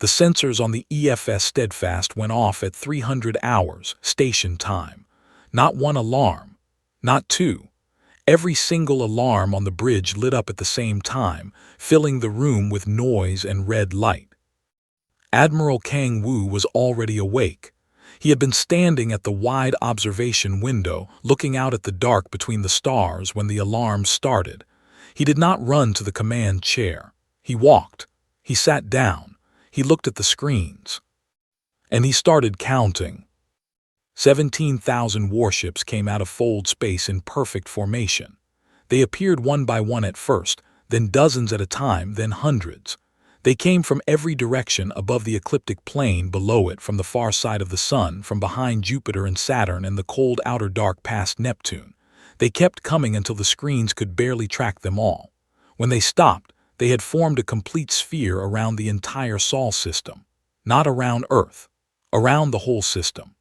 The sensors on the EFS Steadfast went off at 300 hours, station time. Not one alarm. Not two. Every single alarm on the bridge lit up at the same time, filling the room with noise and red light. Admiral Kang Wu was already awake. He had been standing at the wide observation window, looking out at the dark between the stars when the alarm started. He did not run to the command chair. He walked. He sat down. He looked at the screens. And he started counting. 17,000 warships came out of fold space in perfect formation. They appeared one by one at first, then dozens at a time, then hundreds. They came from every direction above the ecliptic plane, below it, from the far side of the sun, from behind Jupiter and Saturn and the cold outer dark past Neptune. They kept coming until the screens could barely track them all. When they stopped, they had formed a complete sphere around the entire Sol system. Not around Earth, around the whole system.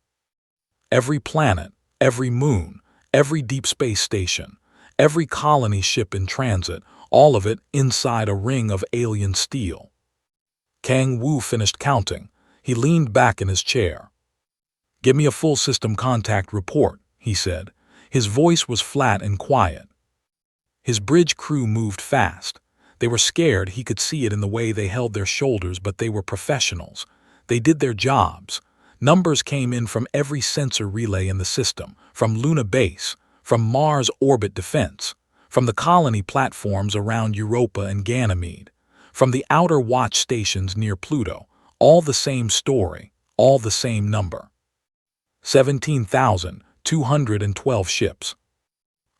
Every planet, every moon, every deep space station, every colony ship in transit, all of it inside a ring of alien steel. Kang Wu finished counting. He leaned back in his chair. "Give me a full system contact report," he said. His voice was flat and quiet. His bridge crew moved fast. They were scared. He could see it in the way they held their shoulders, but they were professionals. They did their jobs. Numbers came in from every sensor relay in the system, from Luna Base, from Mars Orbit Defense, from the colony platforms around Europa and Ganymede, from the outer watch stations near Pluto, all the same story, all the same number. 17,212 ships.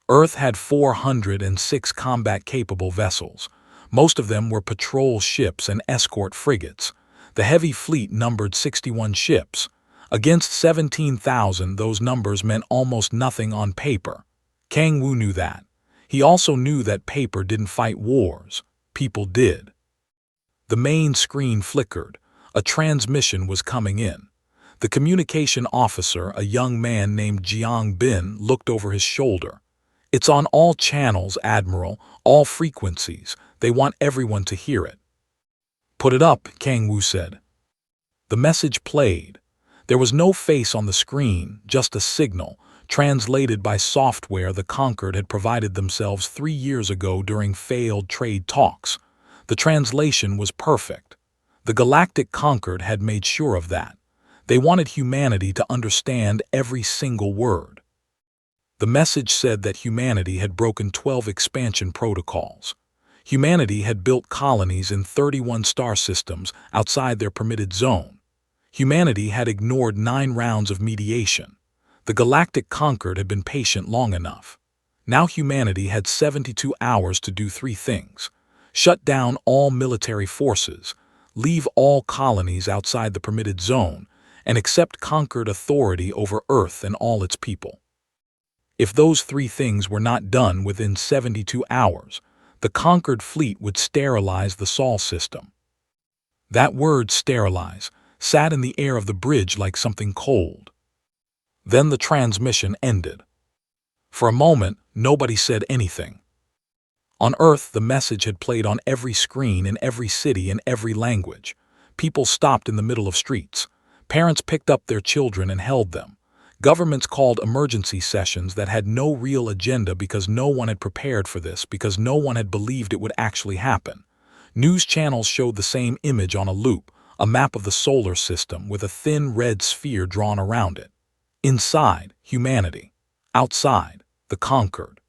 Earth had 406 combat-capable vessels. Most of them were patrol ships and escort frigates. The heavy fleet numbered 61 ships. Against 17,000, those numbers meant almost nothing on paper. Kang Wu knew that. He also knew that paper didn't fight wars. People did. The main screen flickered. A transmission was coming in. The communication officer, a young man named Jiang Bin, looked over his shoulder. "It's on all channels, Admiral, all frequencies. They want everyone to hear it." "Put it up," Kang Wu said. The message played. There was no face on the screen, just a signal, translated by software the Conquered had provided themselves 3 years ago during failed trade talks. The translation was perfect. The Galactic Conquered had made sure of that. They wanted humanity to understand every single word. The message said that humanity had broken 12 expansion protocols. Humanity had built colonies in 31 star systems outside their permitted zone. Humanity had ignored 9 rounds of mediation. The Galactic Conquered had been patient long enough. Now humanity had 72 hours to do 3 things. Shut down all military forces, leave all colonies outside the permitted zone, and accept Conquered authority over Earth and all its people. If those 3 things were not done within 72 hours, the Conquered fleet would sterilize the Sol system. That word, sterilize, sat in the air of the bridge like something cold. Then the transmission ended. For a moment, nobody said anything. On Earth, the message had played on every screen in every city in every language. People stopped in the middle of streets. Parents picked up their children and held them. Governments called emergency sessions that had no real agenda because no one had prepared for this, because no one had believed it would actually happen. News channels showed the same image on a loop, a map of the solar system with a thin red sphere drawn around it. Inside, humanity. Outside, the Conquered.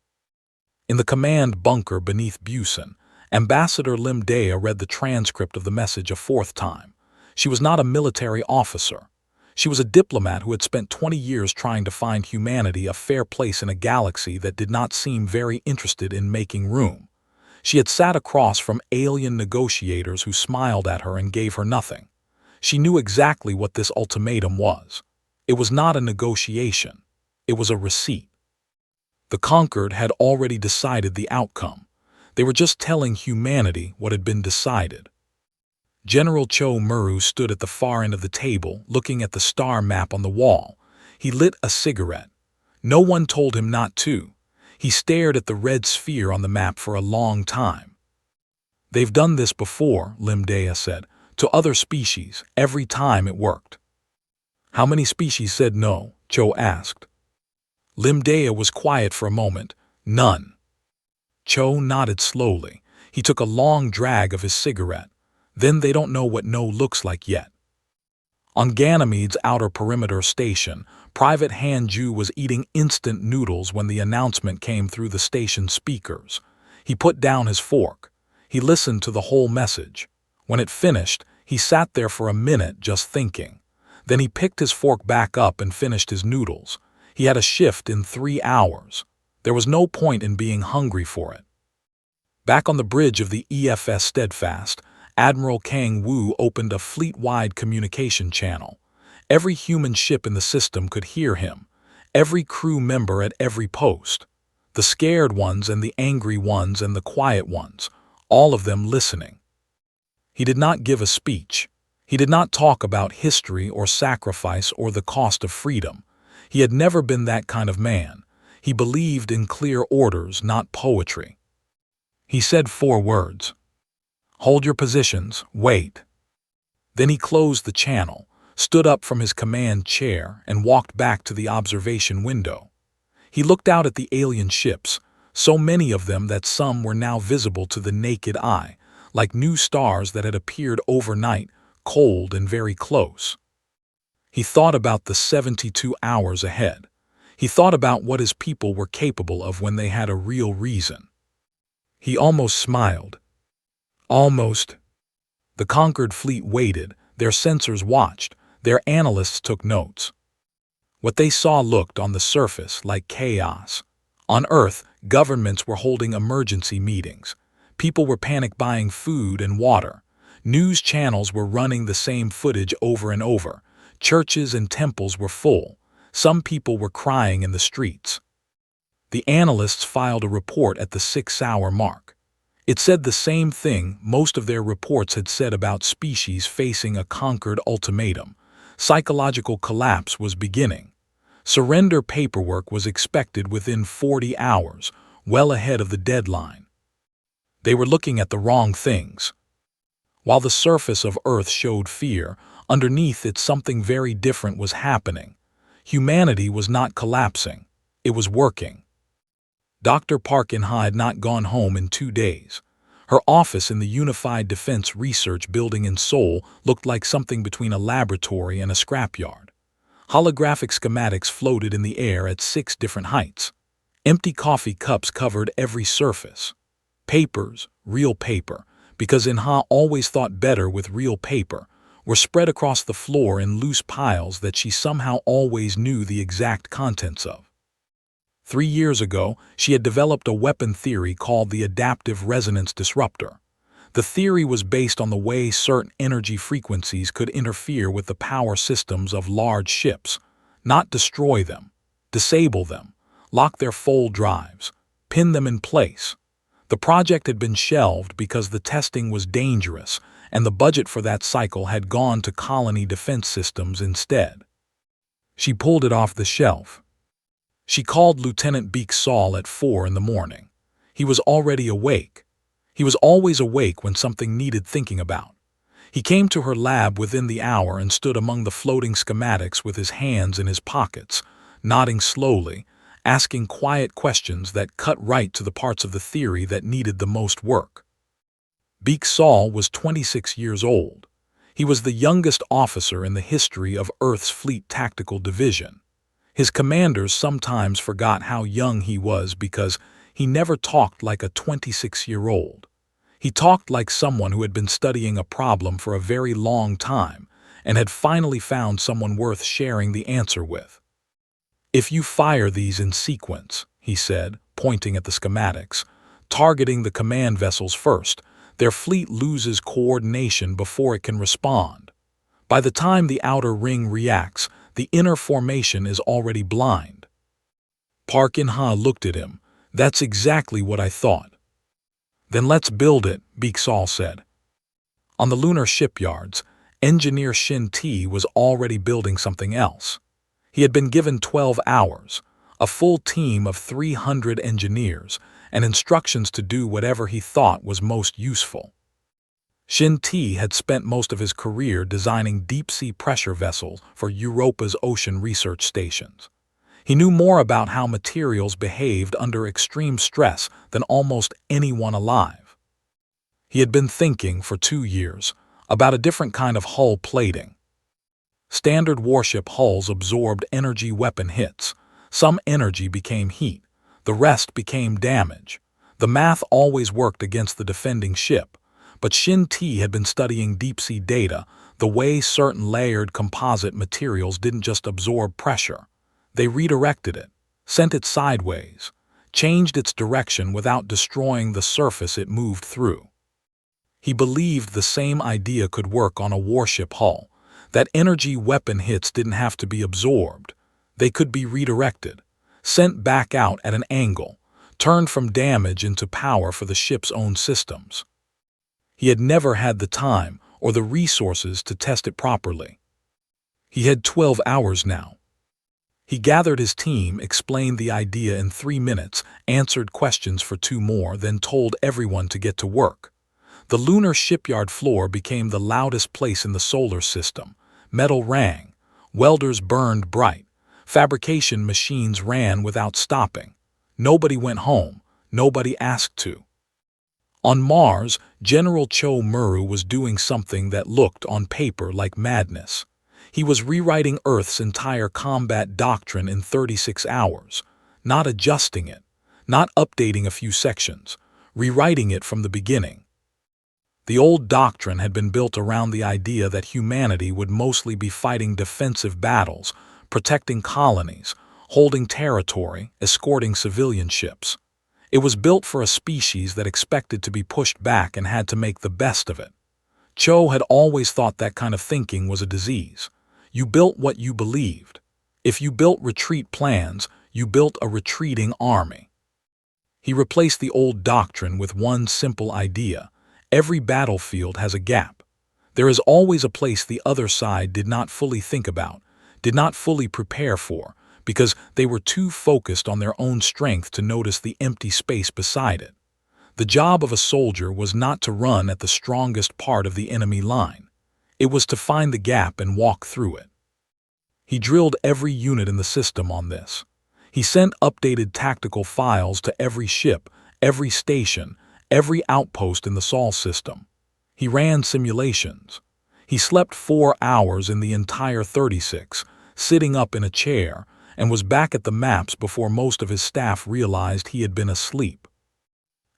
In the command bunker beneath Busan, Ambassador Lim Dea read the transcript of the message a 4th time. She was not a military officer. She was a diplomat who had spent 20 years trying to find humanity a fair place in a galaxy that did not seem very interested in making room. She had sat across from alien negotiators who smiled at her and gave her nothing. She knew exactly what this ultimatum was. It was not a negotiation. It was a receipt. The Conquered had already decided the outcome. They were just telling humanity what had been decided. General Cho Muru stood at the far end of the table, looking at the star map on the wall. He lit a cigarette. No one told him not to. He stared at the red sphere on the map for a long time. "They've done this before," Lim Dea said. to other species every time it worked. How many species said no? Cho asked. Limdea was quiet for a moment. None. Cho nodded slowly. He took a long drag of his cigarette. Then they don't know what no looks like yet. On Ganymede's outer perimeter station, Private Hanju was eating instant noodles when the announcement came through the station speakers. He put down his fork. He listened to the whole message. When it finished, he sat there for a minute just thinking. Then he picked his fork back up and finished his noodles. He had a shift in 3 hours. There was no point in being hungry for it. Back on the bridge of the EFS Steadfast, Admiral Kang Wu opened a fleet-wide communication channel. Every human ship in the system could hear him, every crew member at every post. The scared ones and the angry ones and the quiet ones, all of them listening. He did not give a speech. He did not talk about history or sacrifice or the cost of freedom. He had never been that kind of man. He believed in clear orders, not poetry. He said 4 words. Hold your positions, wait. Then he closed the channel, stood up from his command chair, and walked back to the observation window. He looked out at the alien ships, so many of them that some were now visible to the naked eye, like new stars that had appeared overnight, cold and very close. He thought about the 72 hours ahead. He thought about what his people were capable of when they had a real reason. He almost smiled. Almost. The conquered fleet waited, their sensors watched, their analysts took notes. What they saw looked on the surface like chaos. On Earth, governments were holding emergency meetings. People were panic buying food and water. News channels were running the same footage over and over. Churches and temples were full. Some people were crying in the streets. The analysts filed a report at the 6-hour mark. It said the same thing most of their reports had said about species facing a conquered ultimatum. Psychological collapse was beginning. Surrender paperwork was expected within 40 hours, well ahead of the deadline. They were looking at the wrong things. While the surface of Earth showed fear, underneath it something very different was happening. Humanity was not collapsing. It was working. Dr. Park In-ha had not gone home in 2 days. Her office in the Unified Defense Research Building in Seoul looked like something between a laboratory and a scrapyard. Holographic schematics floated in the air at 6 different heights. Empty coffee cups covered every surface. Papers, real paper, because In-ha always thought better with real paper, were spread across the floor in loose piles that she somehow always knew the exact contents of. 3 years ago, she had developed a weapon theory called the adaptive resonance disruptor. The theory was based on the way certain energy frequencies could interfere with the power systems of large ships, not destroy them, disable them, lock their fold drives, pin them in place. The project had been shelved because the testing was dangerous, and the budget for that cycle had gone to colony defense systems instead. She pulled it off the shelf. She called Lieutenant Beek Saul at 4 in the morning. He was already awake. He was always awake when something needed thinking about. He came to her lab within the hour and stood among the floating schematics with his hands in his pockets, nodding slowly, asking quiet questions that cut right to the parts of the theory that needed the most work. Beek Saul was 26 years old. He was the youngest officer in the history of Earth's Fleet Tactical Division. His commanders sometimes forgot how young he was because he never talked like a 26-year-old. He talked like someone who had been studying a problem for a very long time and had finally found someone worth sharing the answer with. If you fire these in sequence, he said, pointing at the schematics, targeting the command vessels first, their fleet loses coordination before it can respond. By the time the outer ring reacts, the inner formation is already blind. Park In-ha looked at him. That's exactly what I thought. Then let's build it, Beek Saul said. On the lunar shipyards, engineer Shin T was already building something else. He had been given 12 hours, a full team of 300 engineers, and instructions to do whatever he thought was most useful. Shin-Ti had spent most of his career designing deep-sea pressure vessels for Europa's ocean research stations. He knew more about how materials behaved under extreme stress than almost anyone alive. He had been thinking for 2 years about a different kind of hull plating. Standard warship hulls absorbed energy weapon hits. Some energy became heat, the rest became damage. The math always worked against the defending ship, but Shin-Ti had been studying deep-sea data, the way certain layered composite materials didn't just absorb pressure. They redirected it, sent it sideways, changed its direction without destroying the surface it moved through. He believed the same idea could work on a warship hull, that energy weapon hits didn't have to be absorbed. They could be redirected, sent back out at an angle, turned from damage into power for the ship's own systems. He had never had the time or the resources to test it properly. He had 12 hours now. He gathered his team, explained the idea in 3 minutes, answered questions for 2 more, then told everyone to get to work. The lunar shipyard floor became the loudest place in the solar system. Metal rang, welders burned bright, fabrication machines ran without stopping. Nobody went home, nobody asked to. On Mars, General Cho Muru was doing something that looked on paper like madness. He was rewriting Earth's entire combat doctrine in 36 hours, not adjusting it, not updating a few sections, rewriting it from the beginning. The old doctrine had been built around the idea that humanity would mostly be fighting defensive battles, protecting colonies, holding territory, escorting civilian ships. It was built for a species that expected to be pushed back and had to make the best of it. Cho had always thought that kind of thinking was a disease. You built what you believed. If you built retreat plans, you built a retreating army. He replaced the old doctrine with one simple idea. Every battlefield has a gap. There is always a place the other side did not fully think about, did not fully prepare for, because they were too focused on their own strength to notice the empty space beside it. The job of a soldier was not to run at the strongest part of the enemy line. It was to find the gap and walk through it. He drilled every unit in the system on this. He sent updated tactical files to every ship, every station, every outpost in the Sol system. He ran simulations. He slept 4 hours in the entire 36, sitting up in a chair, and was back at the maps before most of his staff realized he had been asleep.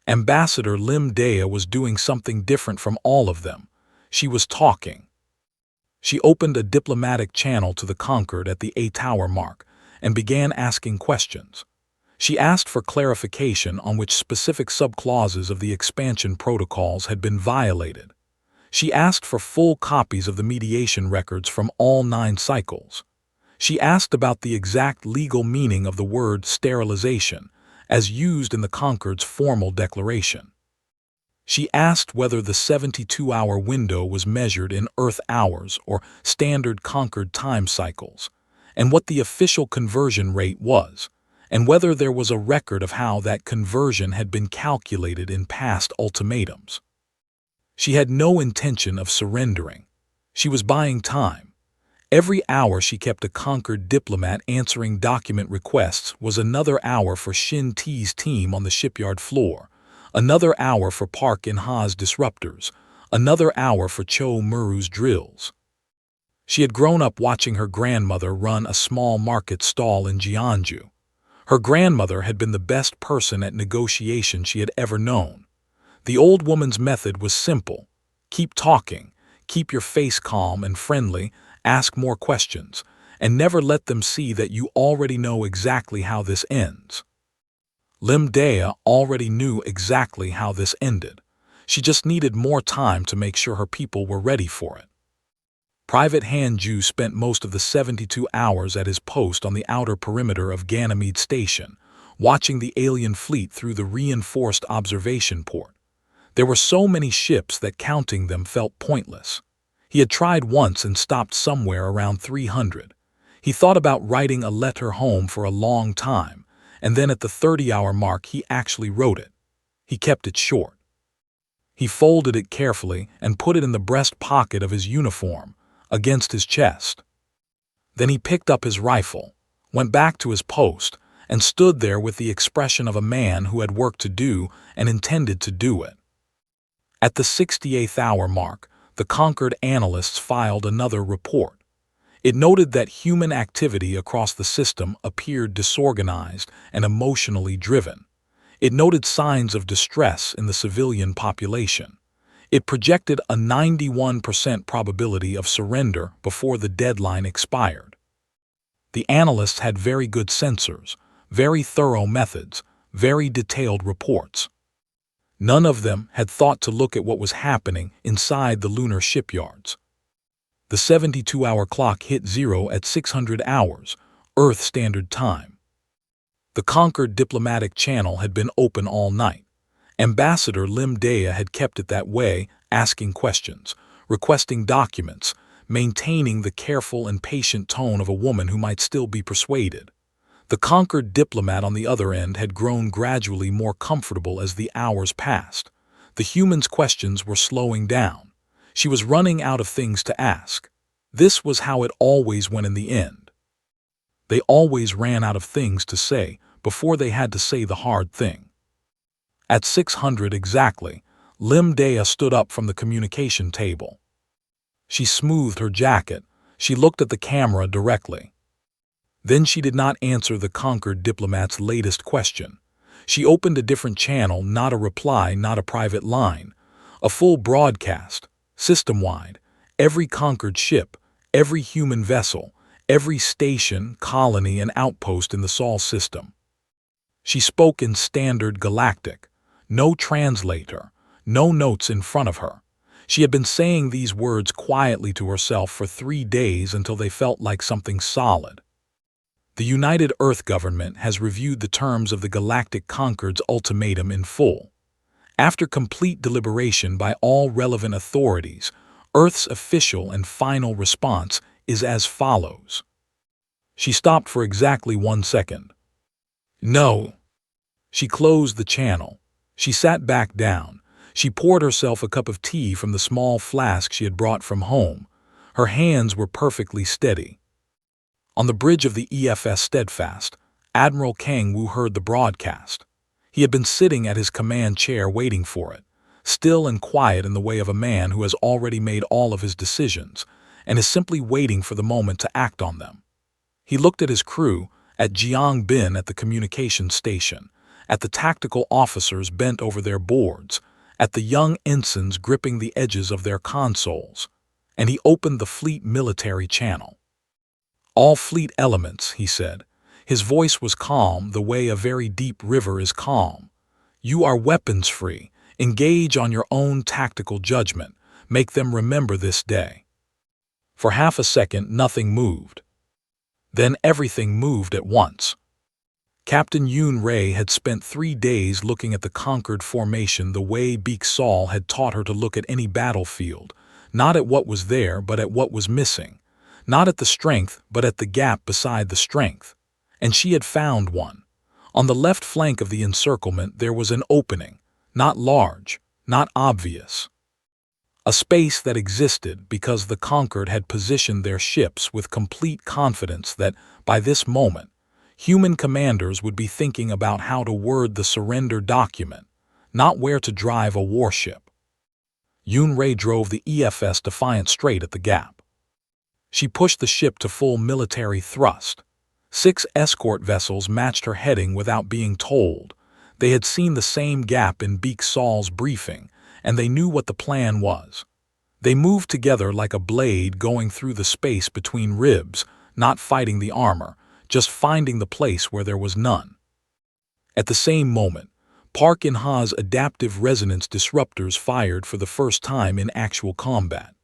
Ambassador Lim Dea was doing something different from all of them. She was talking. She opened a diplomatic channel to the Concord at the A-Tower mark and began asking questions. She asked for clarification on which specific subclauses of the expansion protocols had been violated. She asked for full copies of the mediation records from all 9 cycles. She asked about the exact legal meaning of the word sterilization, as used in the Concord's formal declaration. She asked whether the 72-hour window was measured in Earth hours or standard Concord time cycles, and what the official conversion rate was, and whether there was a record of how that conversion had been calculated in past ultimatums. She had no intention of surrendering. She was buying time. Every hour she kept a Concord diplomat answering document requests was another hour for Shin-Ti's team on the shipyard floor, another hour for Park In-ha's disruptors, another hour for Cho Muru's drills. She had grown up watching her grandmother run a small market stall in Jeonju. Her grandmother had been the best person at negotiation she had ever known. The old woman's method was simple. Keep talking, keep your face calm and friendly, ask more questions, and never let them see that you already know exactly how this ends. Lim Dea already knew exactly how this ended. She just needed more time to make sure her people were ready for it. Private Han Ju spent most of the 72 hours at his post on the outer perimeter of Ganymede Station, watching the alien fleet through the reinforced observation port. There were so many ships that counting them felt pointless. He had tried once and stopped somewhere around 300. He thought about writing a letter home for a long time, and then at the 30-hour mark he actually wrote it. He kept it short. He folded it carefully and put it in the breast pocket of his uniform, against his chest. Then he picked up his rifle, went back to his post, and stood there with the expression of a man who had work to do and intended to do it. At the 68th hour mark, the Concord analysts filed another report. It noted that human activity across the system appeared disorganized and emotionally driven. It noted signs of distress in the civilian population. It projected a 91% probability of surrender before the deadline expired. The analysts had very good sensors, very thorough methods, very detailed reports. None of them had thought to look at what was happening inside the lunar shipyards. The 72-hour clock hit zero at 600 hours, Earth Standard Time. The Concord diplomatic channel had been open all night. Ambassador Lim Dea had kept it that way, asking questions, requesting documents, maintaining the careful and patient tone of a woman who might still be persuaded. The Concord diplomat on the other end had grown gradually more comfortable as the hours passed. The human's questions were slowing down. She was running out of things to ask. This was how it always went in the end. They always ran out of things to say before they had to say the hard thing. At 600 exactly, Lim Dea stood up from the communication table. She smoothed her jacket. She looked at the camera directly. Then she did not answer the Concord diplomat's latest question. She opened a different channel, not a reply, not a private line. A full broadcast, system-wide, every Concord ship, every human vessel, every station, colony, and outpost in the Sol system. She spoke in standard Galactic. No translator, no notes in front of her. She had been saying these words quietly to herself for 3 days until they felt like something solid. The United Earth government has reviewed the terms of the Galactic Concord's ultimatum in full. After complete deliberation by all relevant authorities, Earth's official and final response is as follows. She stopped for exactly 1 second. No. She closed the channel. She sat back down. She poured herself a cup of tea from the small flask she had brought from home. Her hands were perfectly steady. On the bridge of the EFS Steadfast, Admiral Kang Wu heard the broadcast. He had been sitting at his command chair waiting for it, still and quiet in the way of a man who has already made all of his decisions and is simply waiting for the moment to act on them. He looked at his crew, at Jiang Bin at the communication station, at the tactical officers bent over their boards, at the young ensigns gripping the edges of their consoles, and he opened the fleet military channel. All fleet elements, he said. His voice was calm the way a very deep river is calm. You are weapons-free. Engage on your own tactical judgment. Make them remember this day. For half a second, nothing moved. Then everything moved at once. Captain Yoon Ray had spent 3 days looking at the Concord formation the way Beak Sol had taught her to look at any battlefield, not at what was there but at what was missing, not at the strength but at the gap beside the strength. And she had found one. On the left flank of the encirclement there was an opening, not large, not obvious. A space that existed because the Concord had positioned their ships with complete confidence that, by this moment, human commanders would be thinking about how to word the surrender document, not where to drive a warship. Yoon Ray drove the EFS Defiant straight at the gap. She pushed the ship to full military thrust. 6 escort vessels matched her heading without being told. They had seen the same gap in Beak Sol's briefing, and they knew what the plan was. They moved together like a blade going through the space between ribs, not fighting the armor, just finding the place where there was none. At the same moment, Park In-ha's adaptive resonance disruptors fired for the first time in actual combat.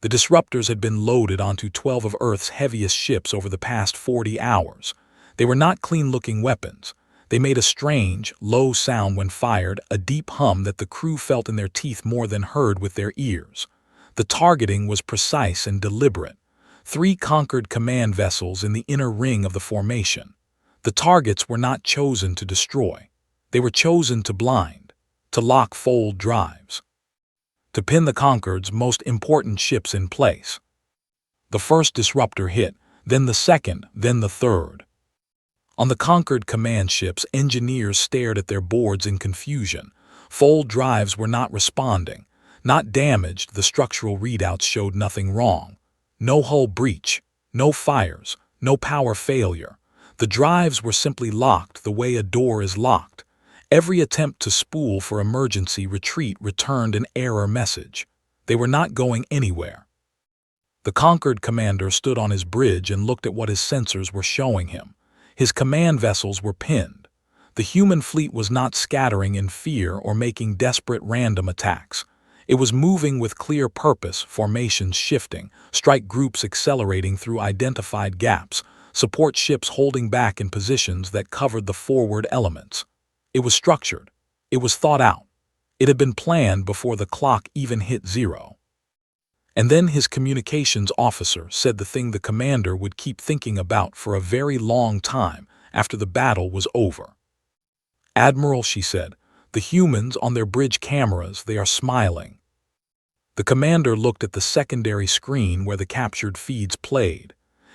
The disruptors had been loaded onto 12 of Earth's heaviest ships over the past 40 hours. They were not clean-looking weapons. They made a strange, low sound when fired, a deep hum that the crew felt in their teeth more than heard with their ears. The targeting was precise and deliberate. 3 Concord command vessels in the inner ring of the formation. The targets were not chosen to destroy. They were chosen to blind. to lock fold drives, to pin the Concorde's most important ships in place. The first disruptor hit, then the second, then the third. On the Concorde command ships, engineers stared at their boards in confusion. Fold drives were not responding, not damaged. The structural readouts showed nothing wrong. No hull breach, no fires, no power failure. The drives were simply locked the way a door is locked. Every attempt to spool for emergency retreat returned an error message. They were not going anywhere. The Concorde commander stood on his bridge and looked at what his sensors were showing him. His command vessels were pinned. The human fleet was not scattering in fear or making desperate random attacks. It was moving with clear purpose, formations shifting, strike groups accelerating through identified gaps, support ships holding back in positions that covered the forward elements. It was structured. It was thought out. It had been planned before the clock even hit 0. And then his communications officer said the thing the commander would keep thinking about for a very long time after the battle was over. "Admiral," she said, "the humans on their bridge cameras, they are smiling." The commander looked at the secondary screen where the captured feeds played.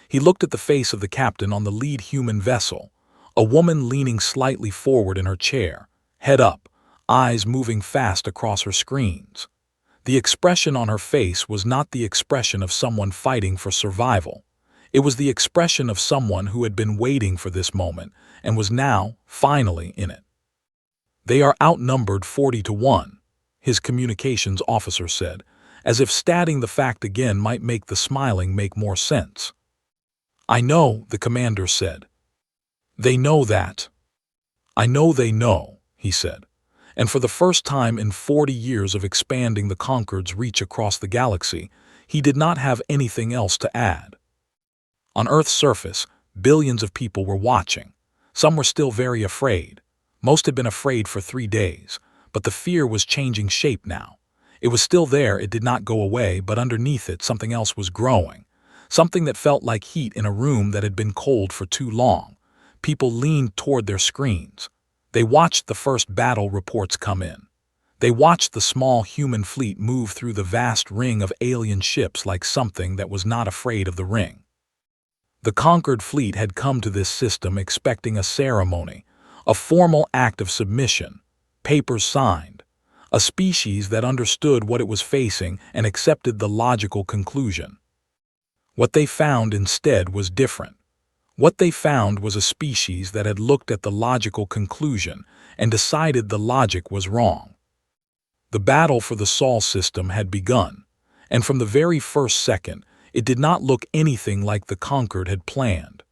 He looked at the face of the captain on the lead human vessel, a woman leaning slightly forward in her chair, head up, eyes moving fast across her screens. The expression on her face was not the expression of someone fighting for survival. It was the expression of someone who had been waiting for this moment and was now, finally, in it. "They are outnumbered 40-1, his communications officer said, as if stating the fact again might make the smiling make more sense. "I know," the commander said. "They know that." "I know they know," he said. And for the first time in 40 years of expanding the Concorde's reach across the galaxy, he did not have anything else to add. On Earth's surface, billions of people were watching. Some were still very afraid. Most had been afraid for 3 days, but the fear was changing shape now. It was still there, it did not go away, but underneath it something else was growing. Something that felt like heat in a room that had been cold for too long. People leaned toward their screens. They watched the first battle reports come in. They watched the small human fleet move through the vast ring of alien ships like something that was not afraid of the ring. The Concorde fleet had come to this system expecting a ceremony, a formal act of submission, papers signed, a species that understood what it was facing and accepted the logical conclusion. What they found instead was different. What they found was a species that had looked at the logical conclusion and decided the logic was wrong. The battle for the Sol system had begun, and from the very first second, it did not look anything like the Concorde had planned.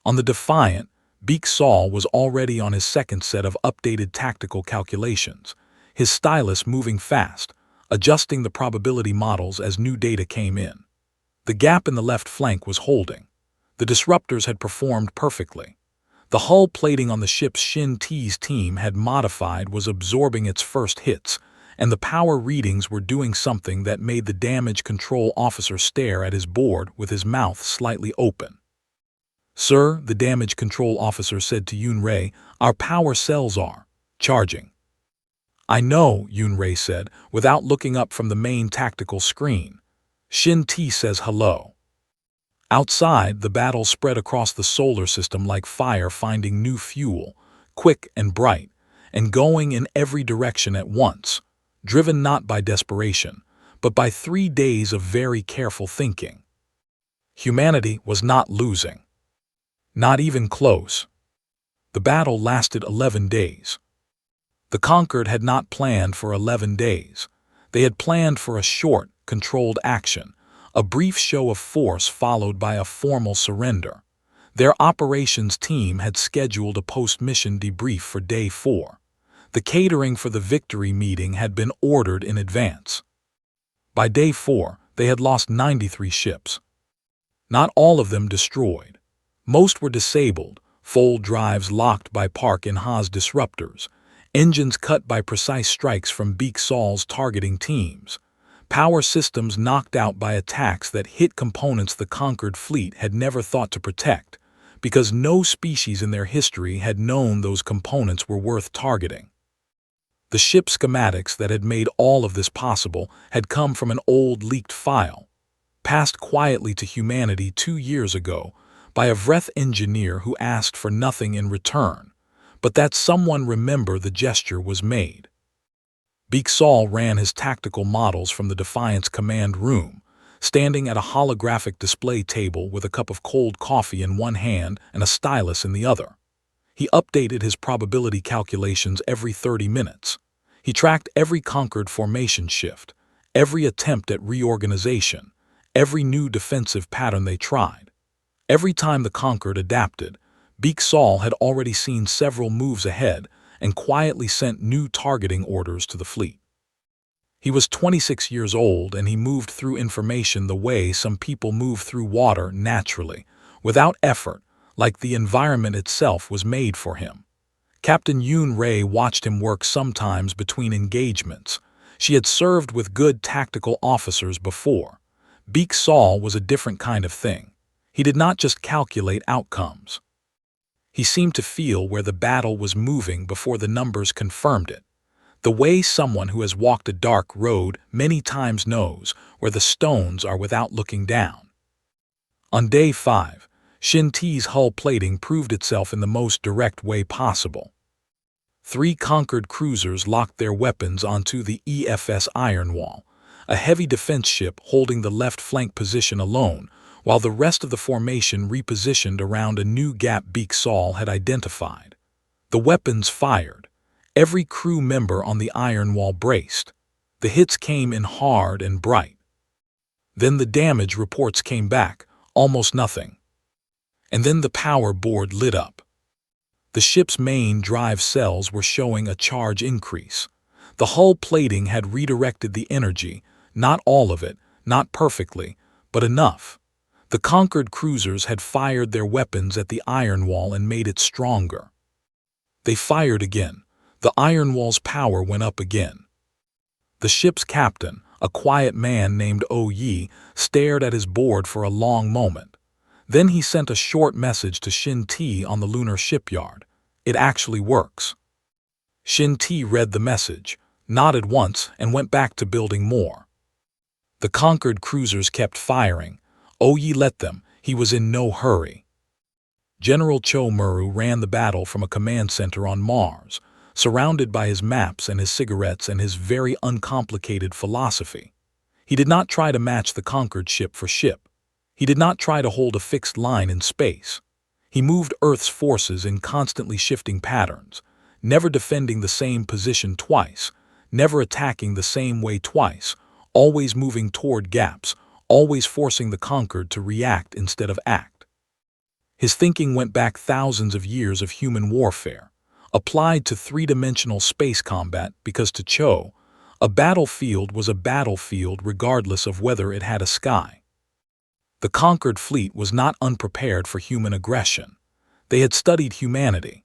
On the Defiant, Beak Sol was already on his second set of updated tactical calculations, his stylus moving fast, adjusting the probability models as new data came in. The gap in the left flank was holding. The disruptors had performed perfectly. The hull plating on the ship's Shin T's team had modified, was absorbing its first hits, and the power readings were doing something that made the damage control officer stare at his board with his mouth slightly open. "Sir," the damage control officer said to Yun-Ray, "our power cells are charging." "I know," Yun-Ray said, without looking up from the main tactical screen. "Shin T says hello." Outside, the battle spread across the solar system like fire finding new fuel, quick and bright, and going in every direction at once, driven not by desperation, but by 3 days of very careful thinking. Humanity was not losing. Not even close. The battle lasted 11 days. The Concorde had not planned for 11 days. They had planned for a short, controlled action, a brief show of force followed by a formal surrender. Their operations team had scheduled a post-mission debrief for Day 4. The catering for the victory meeting had been ordered in advance. By Day 4, they had lost 93 ships. Not all of them destroyed. Most were disabled, fold drives locked by Park and Haas disruptors, engines cut by precise strikes from Beak Sol's targeting teams, power systems knocked out by attacks that hit components the Concorde fleet had never thought to protect, because no species in their history had known those components were worth targeting. The ship schematics that had made all of this possible had come from an old leaked file, passed quietly to humanity 2 years ago by a Vreth engineer who asked for nothing in return, but that someone remember the gesture was made. Beak Saul ran his tactical models from the Defiance command room, standing at a holographic display table with a cup of cold coffee in one hand and a stylus in the other. He updated his probability calculations every 30 minutes. He tracked every conquered formation shift, every attempt at reorganization, every new defensive pattern they tried. Every time the conquered adapted, Beak Saul had already seen several moves ahead and quietly sent new targeting orders to the fleet. He was 26 years old and he moved through information the way some people move through water naturally, without effort, like the environment itself was made for him. Captain Yoon Ray watched him work sometimes between engagements. She had served with good tactical officers before. Beak Saul was a different kind of thing. He did not just calculate outcomes. He seemed to feel where the battle was moving before the numbers confirmed it. The way someone who has walked a dark road many times knows where the stones are without looking down. On day 5, Shin Ti's hull plating proved itself in the most direct way possible. 3 conquered cruisers locked their weapons onto the EFS Iron Wall, a heavy defense ship holding the left flank position alone, while the rest of the formation repositioned around a new gap Beak Saul had identified. The weapons fired. Every crew member on the Iron Wall braced. The hits came in hard and bright. Then the damage reports came back, almost nothing. And then the power board lit up. The ship's main drive cells were showing a charge increase. The hull plating had redirected the energy, not all of it, not perfectly, but enough. The conquered cruisers had fired their weapons at the Iron Wall and made it stronger. They fired again. The Iron Wall's power went up again. The ship's captain, a quiet man named Yi, stared at his board for a long moment. Then he sent a short message to Shin Ti on the lunar shipyard. It actually works. Shin Ti read the message, nodded once, and went back to building more. The conquered cruisers kept firing. Yi let them. He was in no hurry. General Cho Muru ran the battle from a command center on Mars, surrounded by his maps and his cigarettes and his very uncomplicated philosophy. He did not try to match the conquered ship for ship. He did not try to hold a fixed line in space. He moved Earth's forces in constantly shifting patterns, never defending the same position twice, never attacking the same way twice, always moving toward gaps, always forcing the conquered to react instead of act. His thinking went back thousands of years of human warfare, applied to three-dimensional space combat because to Cho, a battlefield was a battlefield regardless of whether it had a sky. The conquered fleet was not unprepared for human aggression. They had studied humanity.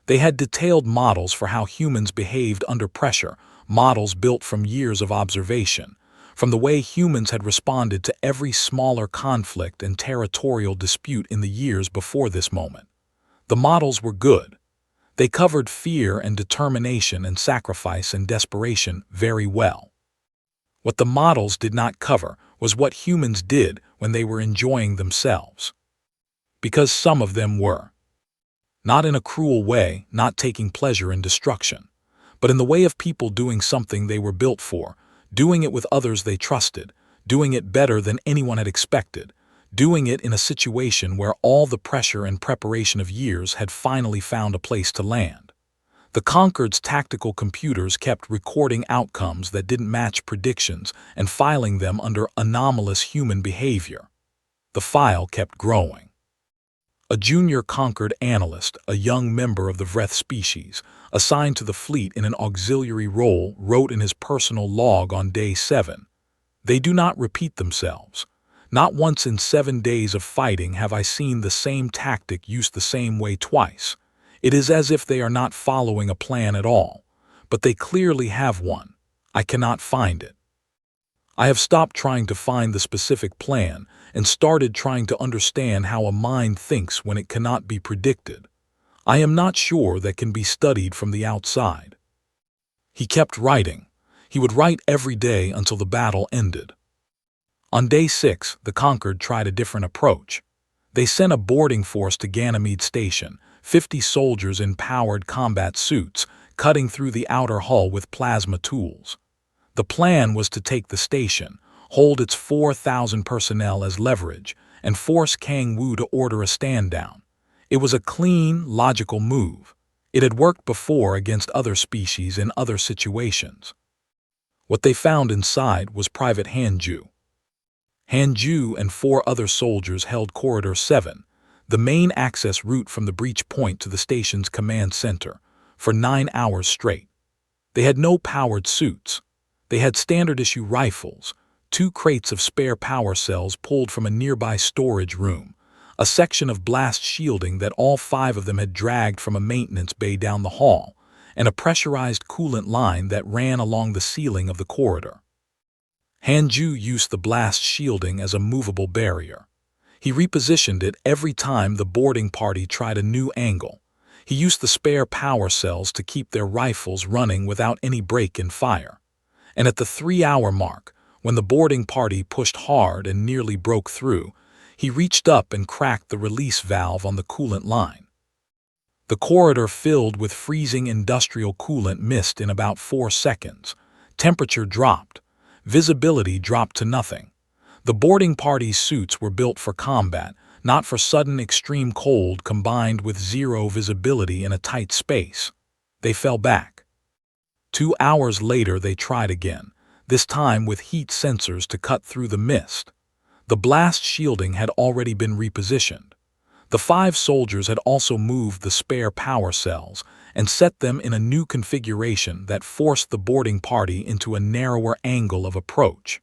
They had detailed models for how humans behaved under pressure, models built from years of observation, from the way humans had responded to every smaller conflict and territorial dispute in the years before this moment. The models were good. They covered fear and determination and sacrifice and desperation very well. What the models did not cover was what humans did when they were enjoying themselves. Because some of them were. Not in a cruel way, not taking pleasure in destruction, but in the way of people doing something they were built for, doing it with others they trusted, doing it better than anyone had expected, doing it in a situation where all the pressure and preparation of years had finally found a place to land. The Conquered's tactical computers kept recording outcomes that didn't match predictions and filing them under anomalous human behavior. The file kept growing. A junior Conquered analyst, a young member of the Vreth species, assigned to the fleet in an auxiliary role, wrote in his personal log on day 7, "They do not repeat themselves. Not once in 7 days of fighting have I seen the same tactic used the same way twice. It is as if they are not following a plan at all, but they clearly have one. I cannot find it. I have stopped trying to find the specific plan and started trying to understand how a mind thinks when it cannot be predicted. I am not sure that can be studied from the outside." He kept writing. He would write every day until the battle ended. On day 6, the Conquered tried a different approach. They sent a boarding force to Ganymede Station, 50 soldiers in powered combat suits, cutting through the outer hull with plasma tools. The plan was to take the station, hold its 4,000 personnel as leverage, and force Kang Wu to order a stand-down. It was a clean, logical move. It had worked before against other species in other situations. What they found inside was Private Hanju. Hanju and 4 other soldiers held Corridor 7, the main access route from the breach point to the station's command center, for 9 hours straight. They had no powered suits. They had standard-issue rifles, 2 crates of spare power cells pulled from a nearby storage room, a section of blast shielding that all 5 of them had dragged from a maintenance bay down the hall, and a pressurized coolant line that ran along the ceiling of the corridor. Hanju used the blast shielding as a movable barrier. He repositioned it every time the boarding party tried a new angle. He used the spare power cells to keep their rifles running without any break in fire. And at the 3-hour mark, when the boarding party pushed hard and nearly broke through, he reached up and cracked the release valve on the coolant line. The corridor filled with freezing industrial coolant mist in about 4 seconds. Temperature dropped. Visibility dropped to nothing. The boarding party's suits were built for combat, not for sudden extreme cold combined with zero visibility in a tight space. They fell back. 2 hours later they tried again, this time with heat sensors to cut through the mist. The blast shielding had already been repositioned. The 5 soldiers had also moved the spare power cells and set them in a new configuration that forced the boarding party into a narrower angle of approach.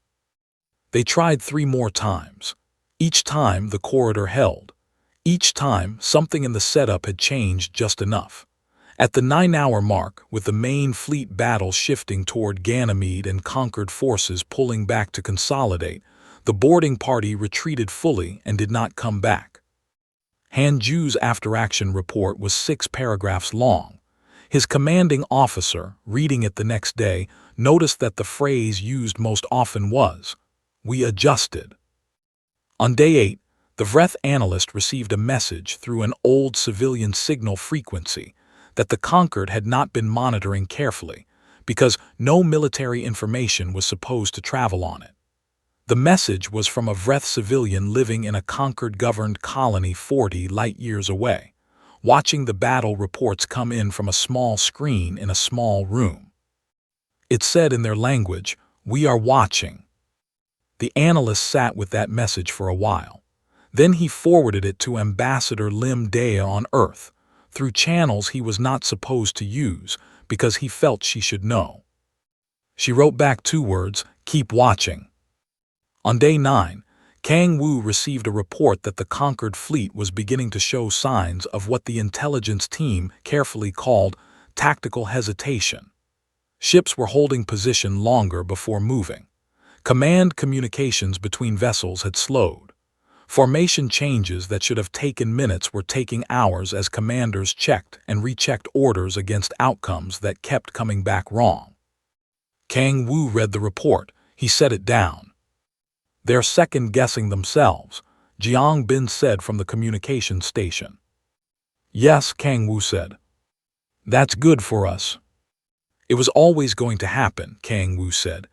They tried 3 more times. Each time the corridor held. Each time something in the setup had changed just enough. At the 9-hour mark, with the main fleet battle shifting toward Ganymede and Conquered forces pulling back to consolidate, the boarding party retreated fully and did not come back. Hanju's after-action report was 6 paragraphs long. His commanding officer, reading it the next day, noticed that the phrase used most often was, "We adjusted." On day 8, the Vreth analyst received a message through an old civilian signal frequency that the Conquered had not been monitoring carefully because no military information was supposed to travel on it. The message was from a Vreth civilian living in a Conquered-governed colony 40 light-years away, watching the battle reports come in from a small screen in a small room. It said in their language, "We are watching." The analyst sat with that message for a while. Then he forwarded it to Ambassador Lim Dea on Earth, through channels he was not supposed to use because he felt she should know. She wrote back 2 words, "Keep watching." On day 9, Kang Wu received a report that the Conquered fleet was beginning to show signs of what the intelligence team carefully called tactical hesitation. Ships were holding position longer before moving. Command communications between vessels had slowed. Formation changes that should have taken minutes were taking hours as commanders checked and rechecked orders against outcomes that kept coming back wrong. Kang Wu read the report. He set it down. "They're second-guessing themselves," Jiang Bin said from the communications station. "Yes," Kang Wu said. "That's good for us." "It was always going to happen," Kang Wu said.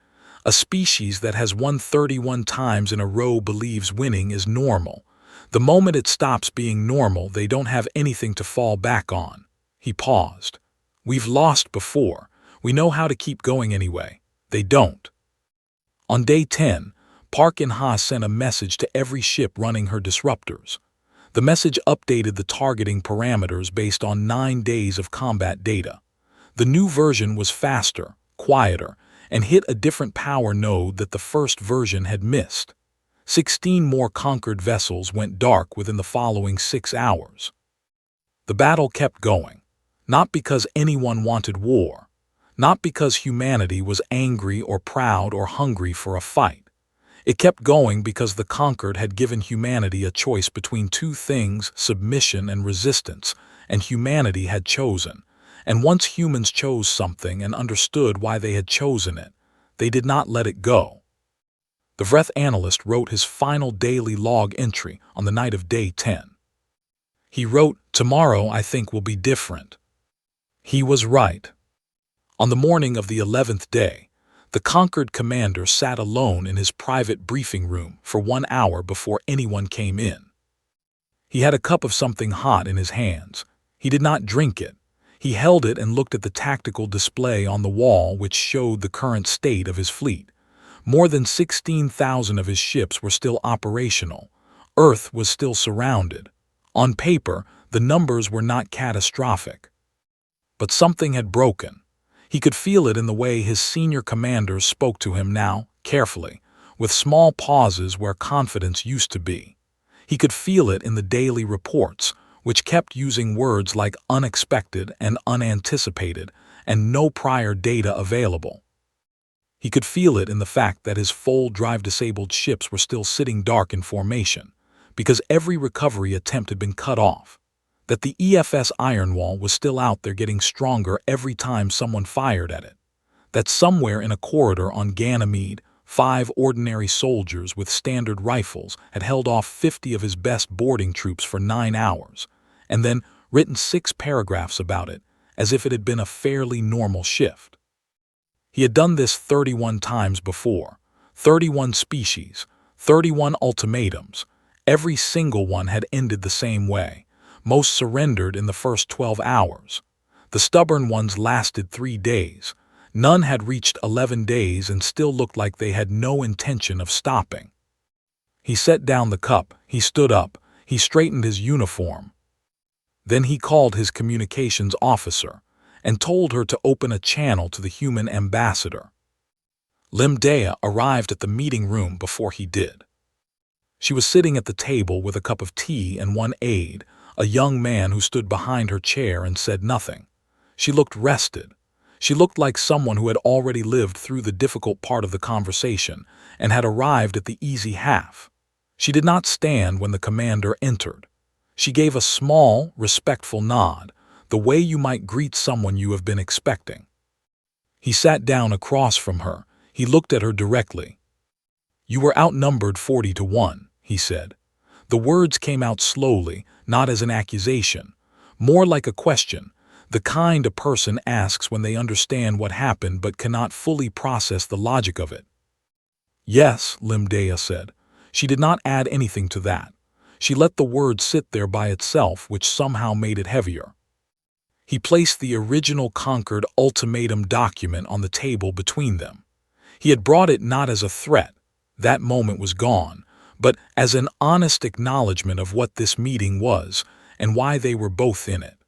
"A species that has won 31 times in a row believes winning is normal. The moment it stops being normal, they don't have anything to fall back on." He paused. "We've lost before. We know how to keep going anyway. They don't." On day 10, Park In-ha sent a message to every ship running her disruptors. The message updated the targeting parameters based on 9 days of combat data. The new version was faster, quieter, and hit a different power node that the first version had missed. 16 more Conquered vessels went dark within the following 6 hours. The battle kept going, not because anyone wanted war, not because humanity was angry or proud or hungry for a fight. It kept going because the Conquered had given humanity a choice between 2 things, submission and resistance, and humanity had chosen, And once humans chose something and understood why they had chosen it, they did not let it go. The Vreth analyst wrote his final daily log entry on the night of day 10. He wrote, "Tomorrow I think will be different." He was right. On the morning of the 11th day, the conquered commander sat alone in his private briefing room for 1 hour before anyone came in. He had a cup of something hot in his hands. He did not drink it. He held it and looked at the tactical display on the wall which showed the current state of his fleet. More than 16,000 of his ships were still operational. Earth was still surrounded. On paper, the numbers were not catastrophic. But something had broken. He could feel it in the way his senior commanders spoke to him now, carefully, with small pauses where confidence used to be. He could feel it in the daily reports, which kept using words like unexpected and unanticipated and no prior data available. He could feel it in the fact that his full drive-disabled ships were still sitting dark in formation, because every recovery attempt had been cut off, that the EFS iron wall was still out there getting stronger every time someone fired at it, that somewhere in a corridor on Ganymede, 5 ordinary soldiers with standard rifles had held off 50 of his best boarding troops for 9 hours, and then written 6 paragraphs about it, as if it had been a fairly normal shift. He had done this 31 times before, 31 species, 31 ultimatums. Every single one had ended the same way. Most surrendered in the first 12 hours. The stubborn ones lasted 3 days. None had reached 11 days and still looked like they had no intention of stopping. He set down the cup, he stood up, he straightened his uniform. Then he called his communications officer and told her to open a channel to the human ambassador. Limdea arrived at the meeting room before he did. She was sitting at the table with a cup of tea and one aide, a young man who stood behind her chair and said nothing. She looked rested. She looked like someone who had already lived through the difficult part of the conversation and had arrived at the easy half. She did not stand when the commander entered. She gave a small, respectful nod, the way you might greet someone you have been expecting. He sat down across from her. He looked at her directly. "You were outnumbered 40 to 1, he said. The words came out slowly, not as an accusation, more like a question, the kind a person asks when they understand what happened but cannot fully process the logic of it. "Yes," Limdea said. She did not add anything to that. She let the word sit there by itself, which somehow made it heavier. He placed the original Concord ultimatum document on the table between them. He had brought it not as a threat, that moment was gone, but as an honest acknowledgement of what this meeting was and why they were both in it.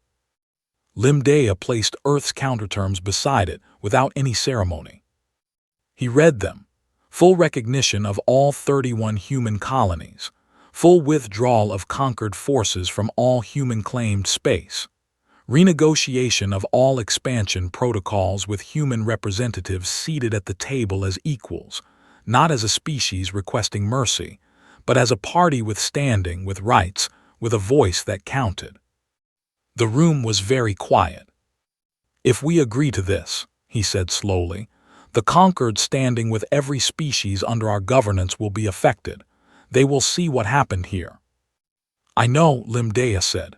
Limdea placed Earth's counterterms beside it without any ceremony. He read them. Full recognition of all 31 human colonies. Full withdrawal of conquered forces from all human-claimed space. Renegotiation of all expansion protocols with human representatives seated at the table as equals, not as a species requesting mercy, but as a party with standing, with rights, with a voice that counted. The room was very quiet. "If we agree to this," he said slowly, "the conquered standing with every species under our governance will be affected. They will see what happened here." "I know," Limdea said.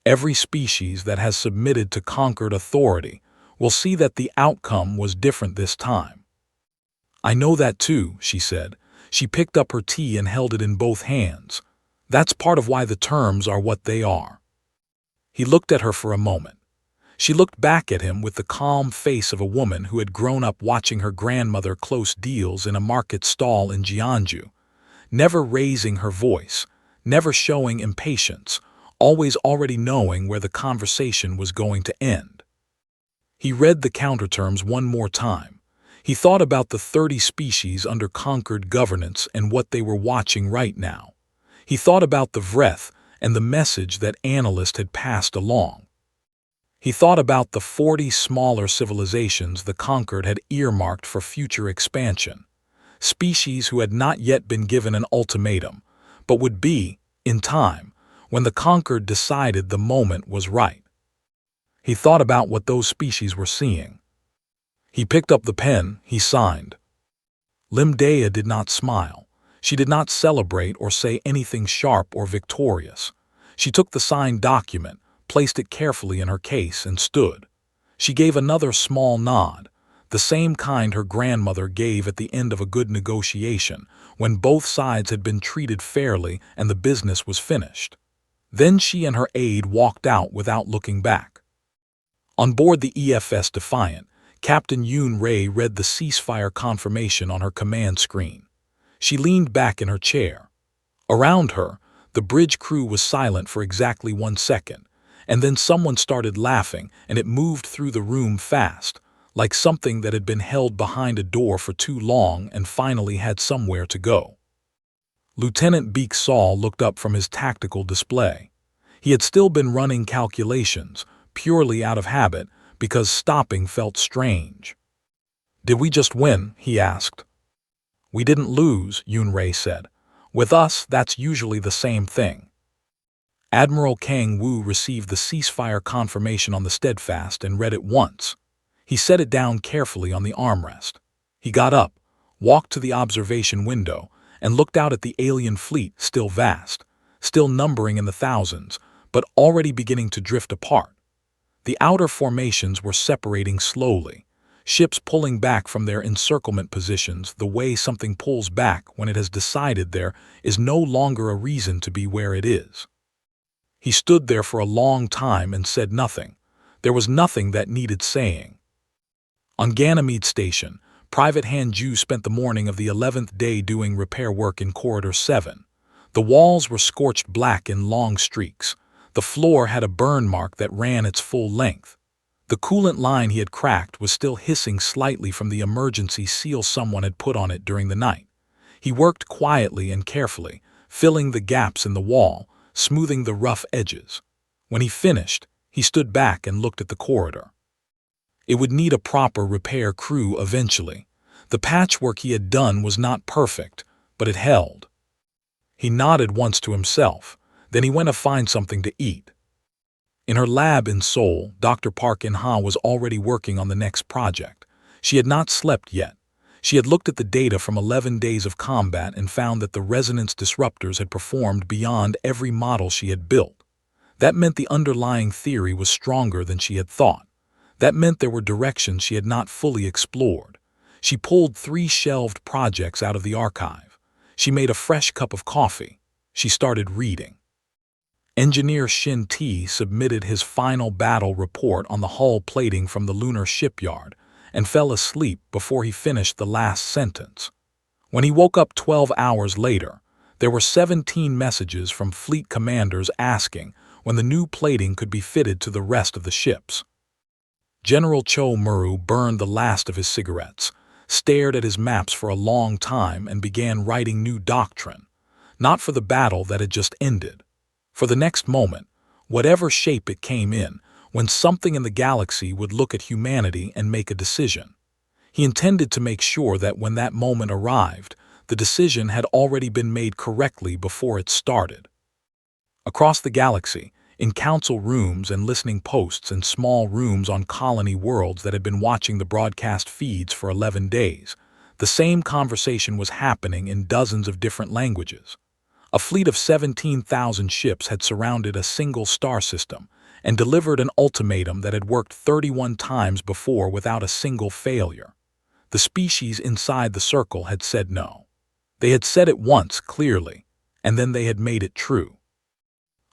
"Every species that has submitted to conquered authority will see that the outcome was different this time." "I know that too," she said. She picked up her tea and held it in both hands. "That's part of why the terms are what they are." He looked at her for a moment. She looked back at him with the calm face of a woman who had grown up watching her grandmother close deals in a market stall in Jeonju, never raising her voice, never showing impatience, always already knowing where the conversation was going to end. He read the counterterms one more time. He thought about the 30 species under conquered governance and what they were watching right now. He thought about the Vreth and the message that analyst had passed along. He thought about the 40 smaller civilizations the conquered had earmarked for future expansion, species who had not yet been given an ultimatum, but would be, in time, when the conquered decided the moment was right. He thought about what those species were seeing. He picked up the pen, he signed. Limdea did not smile. She did not celebrate or say anything sharp or victorious. She took the signed document, placed it carefully in her case, and stood. She gave another small nod, the same kind her grandmother gave at the end of a good negotiation, when both sides had been treated fairly and the business was finished. Then she and her aide walked out without looking back. On board the EFS Defiant, Captain Yoon Ray read the ceasefire confirmation on her command screen. She leaned back in her chair. Around her, the bridge crew was silent for exactly 1 second, and then someone started laughing, and it moved through the room fast, like something that had been held behind a door for too long and finally had somewhere to go. Lieutenant Beak Saul looked up from his tactical display. He had still been running calculations, purely out of habit, because stopping felt strange. "Did we just win?" he asked. "We didn't lose," Yoon Ray said. "With us, that's usually the same thing." Admiral Kang Woo received the ceasefire confirmation on the Steadfast and read it once. He set it down carefully on the armrest. He got up, walked to the observation window, and looked out at the alien fleet, still vast, still numbering in the thousands, but already beginning to drift apart. The outer formations were separating slowly, ships pulling back from their encirclement positions the way something pulls back when it has decided there is no longer a reason to be where it is. He stood there for a long time and said nothing. There was nothing that needed saying. On Ganymede Station, Private Hanju spent the morning of the 11th day doing repair work in Corridor 7. The walls were scorched black in long streaks. The floor had a burn mark that ran its full length. The coolant line he had cracked was still hissing slightly from the emergency seal someone had put on it during the night. He worked quietly and carefully, filling the gaps in the wall, smoothing the rough edges. When he finished, he stood back and looked at the corridor. It would need a proper repair crew eventually. The patchwork he had done was not perfect, but it held. He nodded once to himself. Then he went to find something to eat. In her lab in Seoul, Dr. Park In-ha was already working on the next project. She had not slept yet. She had looked at the data from 11 days of combat and found that the resonance disruptors had performed beyond every model she had built. That meant the underlying theory was stronger than she had thought. That meant there were directions she had not fully explored. She pulled 3 shelved projects out of the archive. She made a fresh cup of coffee. She started reading. Engineer Shin T submitted his final battle report on the hull plating from the lunar shipyard and fell asleep before he finished the last sentence. When he woke up 12 hours later, there were 17 messages from fleet commanders asking when the new plating could be fitted to the rest of the ships. General Cho Muru burned the last of his cigarettes, stared at his maps for a long time, and began writing new doctrine, not for the battle that had just ended. For the next moment, whatever shape it came in, when something in the galaxy would look at humanity and make a decision. He intended to make sure that when that moment arrived, the decision had already been made correctly before it started. Across the galaxy, in council rooms and listening posts and small rooms on colony worlds that had been watching the broadcast feeds for 11 days, the same conversation was happening in dozens of different languages. A fleet of 17,000 ships had surrounded a single star system and delivered an ultimatum that had worked 31 times before without a single failure. The species inside the circle had said no. They had said it once clearly, and then they had made it true.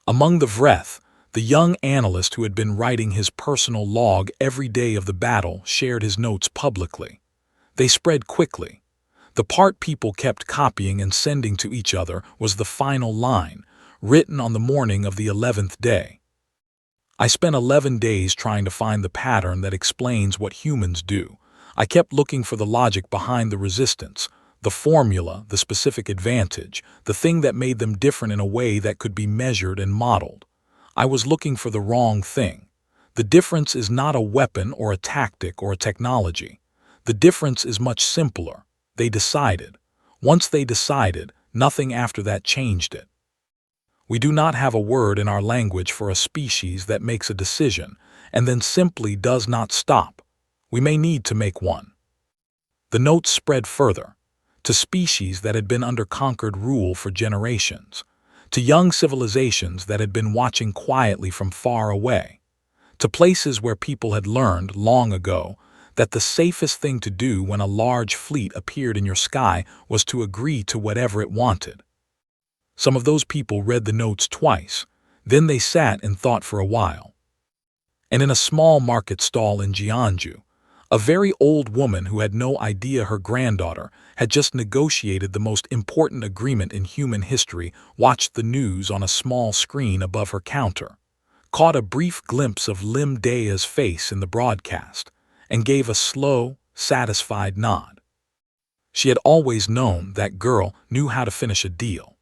Among the Vreth, the young analyst who had been writing his personal log every day of the battle shared his notes publicly. They spread quickly. The part people kept copying and sending to each other was the final line, written on the morning of the 11th day. I spent 11 days trying to find the pattern that explains what humans do. I kept looking for the logic behind the resistance, the formula, the specific advantage, the thing that made them different in a way that could be measured and modeled. I was looking for the wrong thing. The difference is not a weapon or a tactic or a technology. The difference is much simpler. They decided. Once they decided, nothing after that changed it. We do not have a word in our language for a species that makes a decision, and then simply does not stop. We may need to make one. The notes spread further, to species that had been under conquered rule for generations, to young civilizations that had been watching quietly from far away, to places where people had learned long ago that the safest thing to do when a large fleet appeared in your sky was to agree to whatever it wanted. Some of those people read the notes twice, then they sat and thought for a while. And in a small market stall in Jeonju, a very old woman who had no idea her granddaughter had just negotiated the most important agreement in human history watched the news on a small screen above her counter, caught a brief glimpse of Lim Dae's face in the broadcast, and gave a slow, satisfied nod. She had always known that girl knew how to finish a deal.